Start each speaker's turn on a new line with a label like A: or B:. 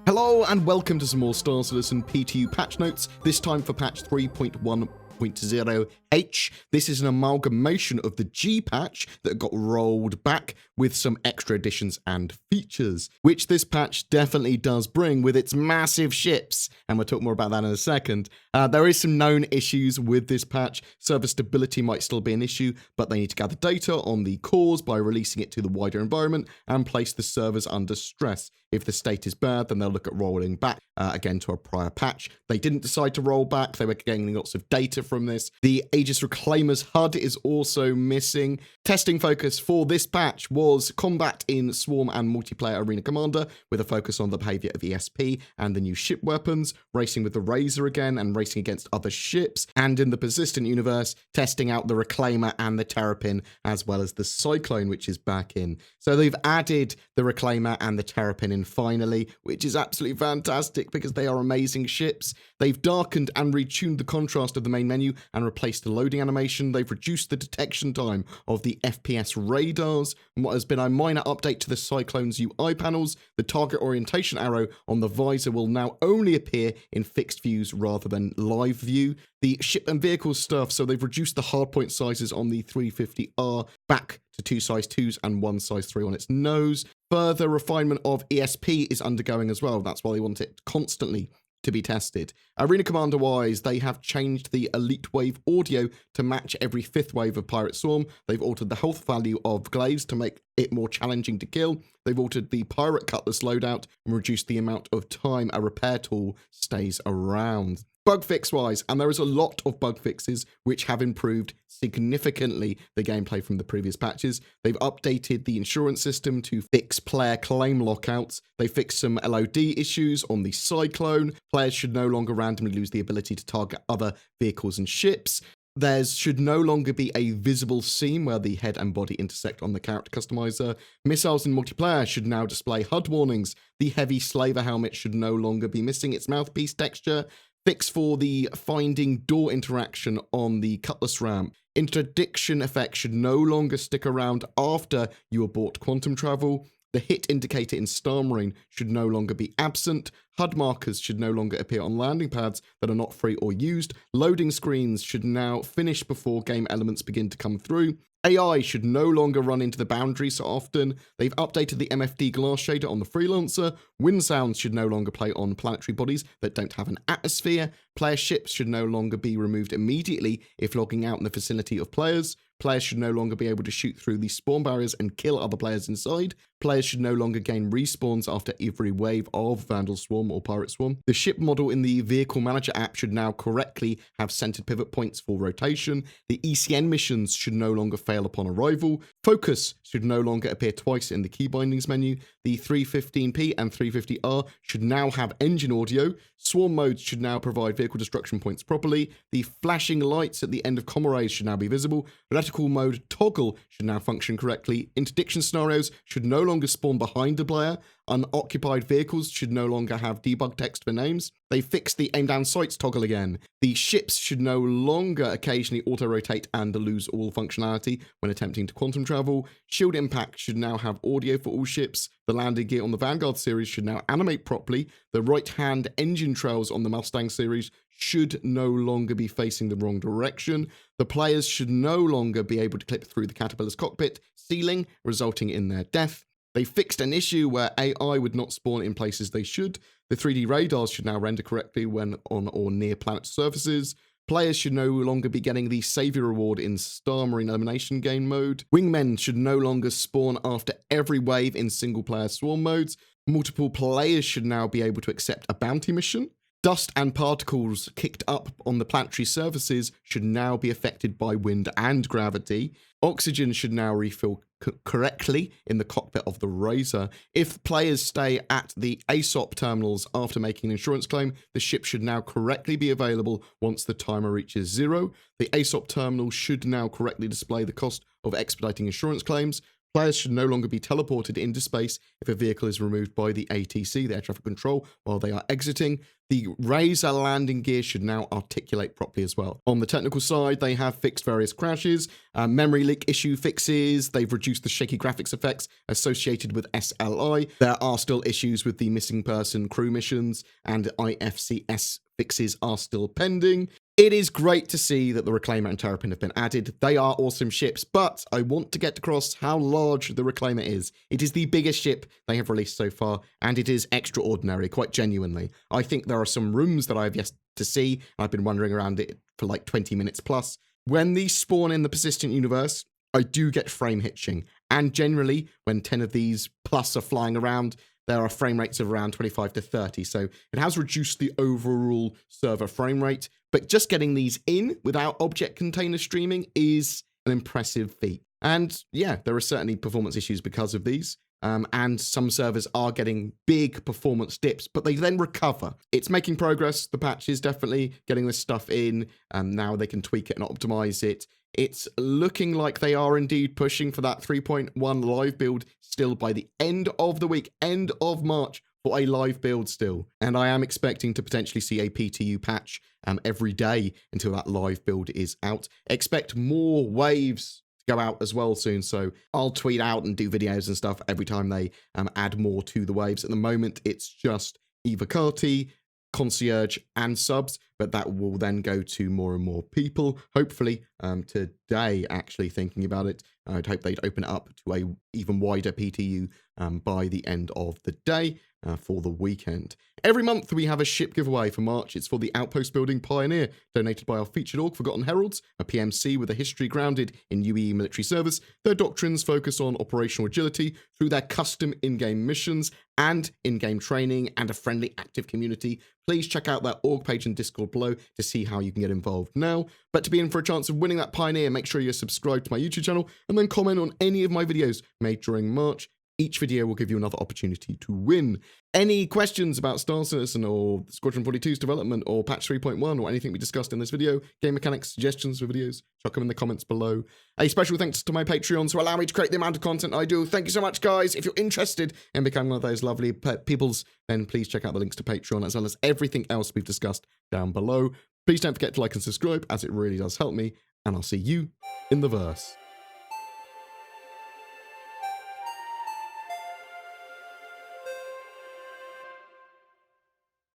A: Hello and welcome to some more Star Citizen PTU patch notes, this time for patch 3.1.0H. This is an amalgamation of the G patch that got rolled back with some extra additions and features, which this patch definitely does bring with its massive ships, and we'll talk more about that in a second. There is some known issues with this patch. Server stability might still be an issue, but they need to gather data on the cores by releasing it to the wider environment and place the servers under stress. If the state is bad, then they'll look at rolling back again to a prior patch. They didn't decide to roll back. They were gaining lots of data from this. The Aegis Reclaimer's HUD is also missing. Testing focus for this patch was combat in Swarm and Multiplayer Arena Commander, with a focus on the behavior of ESP and the new ship weapons, racing with the Razor again and racing against other ships, and in the Persistent universe, testing out the Reclaimer and the Terrapin, as well as the Cyclone, which is back in. So they've added the Reclaimer and the Terrapin in finally, which is absolutely fantastic because they are amazing ships. They've darkened and retuned the contrast of the main menu and replaced the loading animation. They've reduced the detection time of the FPS radars, and what has been a minor update to the Cyclone's UI panels. The target orientation arrow on the visor will now only appear in fixed views rather than live view. The ship and vehicle stuff, so they've reduced the hardpoint sizes on the 350R back to 2 size 2s and 1 size 3 on its nose. Further refinement of ESP is undergoing as well. That's why they want it constantly to be tested. Arena Commander wise, they have changed the Elite Wave audio to match every 5th wave of Pirate Swarm. They've altered the health value of Glaives to make it more challenging to kill. They've altered the Pirate Cutlass loadout and reduced the amount of time a repair tool stays around. Bug fix wise, and there is a lot of bug fixes which have improved significantly the gameplay from the previous patches. They've updated the insurance system to fix player claim lockouts. They fixed some LOD issues on the Cyclone. Players should no longer randomly lose the ability to target other vehicles and ships. There should no longer be a visible seam where the head and body intersect on the character customizer. Missiles in multiplayer should now display HUD warnings. The heavy slaver helmet should no longer be missing its mouthpiece texture. Fix for the finding door interaction on the Cutlass ramp. Interdiction effect should no longer stick around after you abort quantum travel. The hit indicator in Star Marine should no longer be absent. HUD markers should no longer appear on landing pads that are not free or used. Loading screens should now finish before game elements begin to come through. AI should no longer run into the boundary so often. They've updated the MFD glass shader on the Freelancer. Wind sounds should no longer play on planetary bodies that don't have an atmosphere. Player ships should no longer be removed immediately if logging out in the vicinity of players. Players should no longer be able to shoot through the spawn barriers and kill other players inside. Players should no longer gain respawns after every wave of Vandal Swarm or Pirate Swarm. The ship model in the Vehicle Manager app should now correctly have centered pivot points for rotation. The ECN missions should no longer fail upon arrival. Focus should no longer appear twice in the key bindings menu. The 315p and 350R should now have engine audio. Swarm modes should now provide vehicle destruction points properly. The flashing lights at the end of comm arrays should now be visible. Reticle mode toggle should now function correctly. Interdiction scenarios should no longer spawn behind the player. Unoccupied vehicles should no longer have debug text for names. They fixed the aim down sights toggle again. The ships should no longer occasionally auto-rotate and lose all functionality when attempting to quantum travel. Shield impact should now have audio for all ships. The landing gear on the Vanguard series should now animate properly. The right-hand engine trails on the Mustang series should no longer be facing the wrong direction. The players should no longer be able to clip through the Caterpillar's cockpit ceiling, resulting in their death. They fixed an issue where AI would not spawn in places they should. The 3D radars should now render correctly when on or near planet surfaces. Players should no longer be getting the Savior Reward in Star Marine Elimination Game mode. Wingmen should no longer spawn after every wave in single-player swarm modes. Multiple players should now be able to accept a bounty mission. Dust and particles kicked up on the planetary surfaces should now be affected by wind and gravity. Oxygen should now refill correctly in the cockpit of the Razor. If players stay at the ASOP terminals after making an insurance claim, the ship should now correctly be available once the timer reaches 0. The ASOP terminal should now correctly display the cost of expediting insurance claims. Players should no longer be teleported into space if a vehicle is removed by the ATC, the air traffic control, while they are exiting. The Razor landing gear should now articulate properly as well. On the technical side, they have fixed various crashes, memory leak issue fixes, they've reduced the shaky graphics effects associated with SLI. There are still issues with the missing person crew missions, and IFCS fixes are still pending. It is great to see that the Reclaimer and Terrapin have been added. They are awesome ships, but I want to get across how large the Reclaimer is. It is the biggest ship they have released so far, and it is extraordinary, quite genuinely. I think there are some rooms that I have yet to see. I've been wandering around it for like 20 minutes plus. When these spawn in the persistent universe, I do get frame hitching, and generally, when 10 of these plus are flying around, there are frame rates of around 25 to 30, so it has reduced the overall server frame rate, but just getting these in without object container streaming is an impressive feat. And yeah, there are certainly performance issues because of these, and some servers are getting big performance dips, but they then recover. It's making progress. The patch is definitely getting this stuff in, now they can tweak it and optimize it. It's looking like they are indeed pushing for that 3.1 live build still by the end of the week, end of March, for a live build still. And I am expecting to potentially see a PTU patch every day until that live build is out. Expect more waves to go out as well soon, so I'll tweet out and do videos and stuff every time they add more to the waves. At the moment, it's just Evocati, Concierge, and subs, but that will then go to more and more people. Hopefully, today, actually thinking about it, I'd hope they'd open it up to a even wider PTU by the end of the day for the weekend. Every month we have a ship giveaway for March. It's for the Outpost Building Pioneer, donated by our featured org, Forgotten Heralds, a PMC with a history grounded in UE military service. Their doctrines focus on operational agility through their custom in-game missions and in-game training and a friendly active community. Please check out their org page and Discord below to see how you can get involved now. But to be in for a chance of winning that Pioneer, make sure you're subscribed to my YouTube channel and then comment on any of my videos made during March. Each video will give you another opportunity to win. Any questions about Star Citizen or Squadron 42's development or patch 3.1 or anything we discussed in this video, game mechanics, suggestions for videos, chuck them in the comments below. A special thanks to my Patreons who allow me to create the amount of content I do. Thank you so much, guys. If you're interested in becoming one of those lovely peoples, then please check out the links to Patreon as well as everything else we've discussed down below. Please don't forget to like and subscribe, as it really does help me, and I'll see you in the verse.